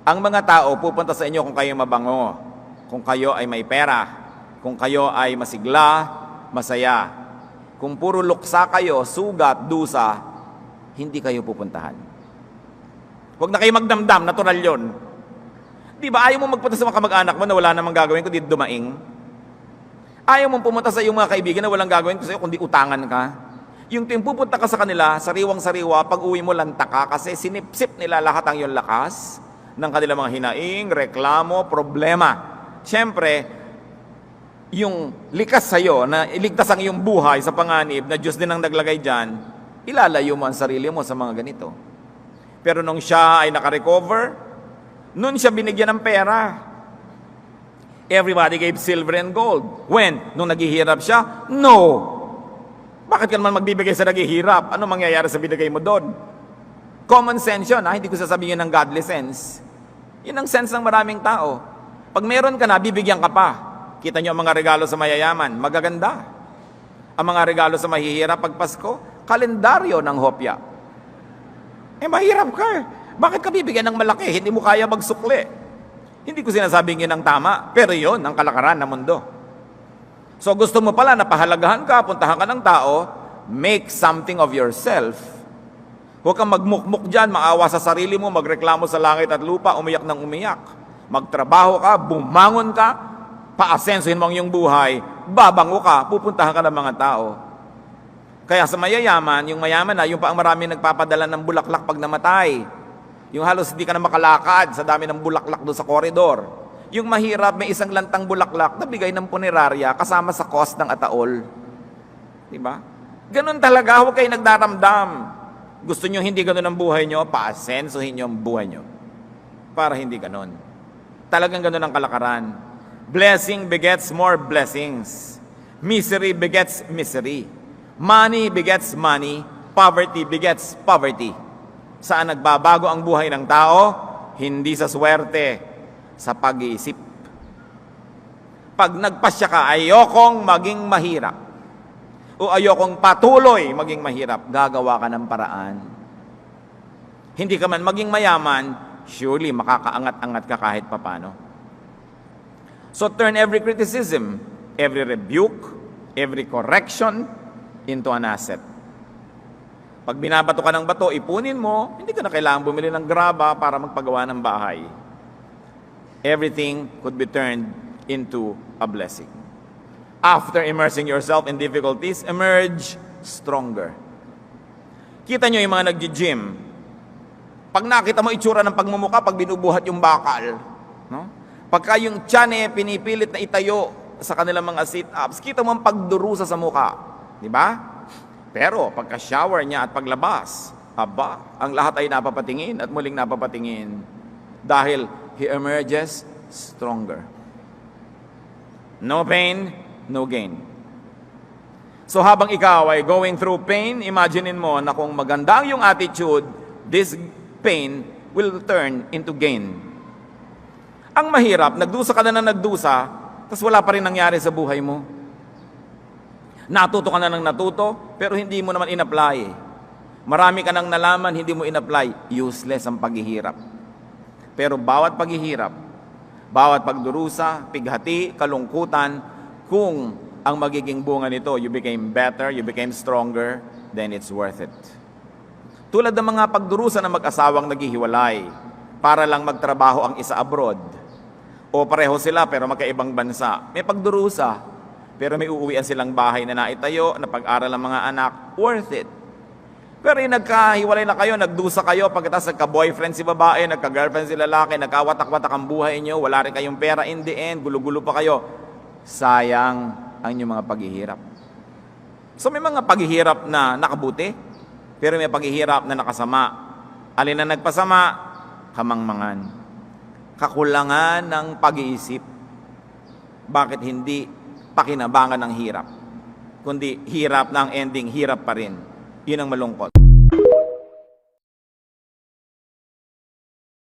Ang mga tao pupunta sa inyo kung kayo mabango, kung kayo ay may pera, kung kayo ay masigla, masaya. Kung puro luksa kayo, sugat, dusa, hindi kayo pupuntahan. Huwag na kayo magdamdam, natural yun. Di ba ayaw mo magpunta sa mga kamag-anak mo na wala namang gagawin kundi dumaing? Ayaw mong pumunta sa iyong mga kaibigan na walang gagawin sa iyo kundi utangan ka? Yung tuwing pupunta ka sa kanila, sariwang-sariwa, pag uwi mo lanta ka kasi sinipsip nila lahat ang iyong lakas ng kanilang mga hinaing, reklamo, problema. Siyempre, yung likas sa iyo na iligtas ang iyong buhay sa panganib na Diyos din ang naglagay dyan, ilalayo mo ang sarili mo sa mga ganito. Pero nung siya ay nakarecover, nun siya binigyan ng pera. Everybody gave silver and gold. When? Nung naghihirap siya? No! Bakit ka naman magbibigay sa naghihirap? Ano mangyayari sa binigay mo doon? Common sense yun, ha? Hindi ko sasabihin ng godly sense. Yun ang sense ng maraming tao. Pag meron ka na, bibigyan ka pa. Kita nyo ang mga regalo sa mayayaman, magaganda. Ang mga regalo sa mahihirap pag Pasko, kalendaryo ng hopya. Mahirap ka. Bakit ka bibigyan ng malaki? Hindi mo kaya magsukli. Hindi ko sinasabing yun ang tama, pero yun ang kalakaran ng mundo. So gusto mo pala na pahalagahan ka, puntahan ka ng tao, make something of yourself. Huwag kang magmukmuk dyan, maawa sa sarili mo, magreklamo sa langit at lupa, umiyak ng umiyak. Magtrabaho ka, bumangon ka, paasensuhin mo ang iyong buhay, babango ka, pupuntahan ka ng mga tao. Kaya sa mayayaman, yung mayaman na, yung pa ang marami nagpapadala ng bulaklak pag namatay. Yung halos hindi ka na makalakad sa dami ng bulaklak doon sa koridor. Yung mahirap, may isang lantang bulaklak na bigay ng punerarya kasama sa cost ng ataol. Diba? Ganun talaga, huwag kayo nagdaramdam. Gusto nyo hindi ganun ang buhay nyo, paasensuhin nyo ang buhay nyo. Para hindi ganun. Talagang ganun ang kalakaran. Blessing begets more blessings. Misery begets misery. Money begets money. Poverty begets poverty. Saan nagbabago ang buhay ng tao? Hindi sa swerte, sa pag-iisip. Pag nagpasya ka, ayokong maging mahirap o ayokong patuloy maging mahirap, gagawa ka ng paraan. Hindi ka man maging mayaman, surely makakaangat-angat ka kahit papano. So turn every criticism, every rebuke, every correction into an asset. Pag binabato ka ng bato, ipunin mo, hindi ka na kailangan bumili ng graba para magpagawa ng bahay. Everything could be turned into a blessing. After immersing yourself in difficulties, emerge stronger. Kita nyo yung mga nag-gym. Pag nakita mo itsura ng pagmumuka, pag binubuhat yung bakal, no? Pagka yung tiyan pinipilit na itayo sa kanilang mga sit-ups, kita mo ang pagdurusa sa muka. Di ba? Pero pagka-shower niya at paglabas, aba, ang lahat ay napapatingin at muling napapatingin. Dahil he emerges stronger. No pain, no gain. So habang ikaw ay going through pain, imaginein mo na kung maganda ang iyong attitude, this pain will turn into gain. Ang mahirap, nagdusa ka na nagdusa, tapos wala pa rin nangyari sa buhay mo. Natuto ka na ng natuto, pero hindi mo naman in-apply. Marami ka nang nalaman, hindi mo in-apply. Useless ang paghihirap. Pero bawat paghihirap, bawat pagdurusa, pighati, kalungkutan, kung ang magiging bunga nito, you became better, you became stronger, then it's worth it. Tulad ng mga pagdurusa ng mag-asawang naghihiwalay, para lang magtrabaho ang isa abroad. O pareho sila pero magkaibang bansa. May pagdurusa. Pero may uuwian silang bahay na naitayo, na pag-aral ng mga anak, worth it. Pero yung nagkahiwalay na kayo, nagdusa kayo, pagkatapos nagka-boyfriend si babae, nagka-girlfriend si lalaki, nagkawatak-watak ang buhay niyo, wala rin kayong pera in the end, gulo-gulo pa kayo. Sayang ang inyong mga paghihirap. So may mga paghihirap na nakabuti, pero may paghihirap na nakasama. Alin na nagpasama? Kamangmangan. Kakulangan ng pag-iisip. Bakit hindi pakinabangan ng hirap? Kundi hirap na ang ending, hirap pa rin. Yun ang malungkot.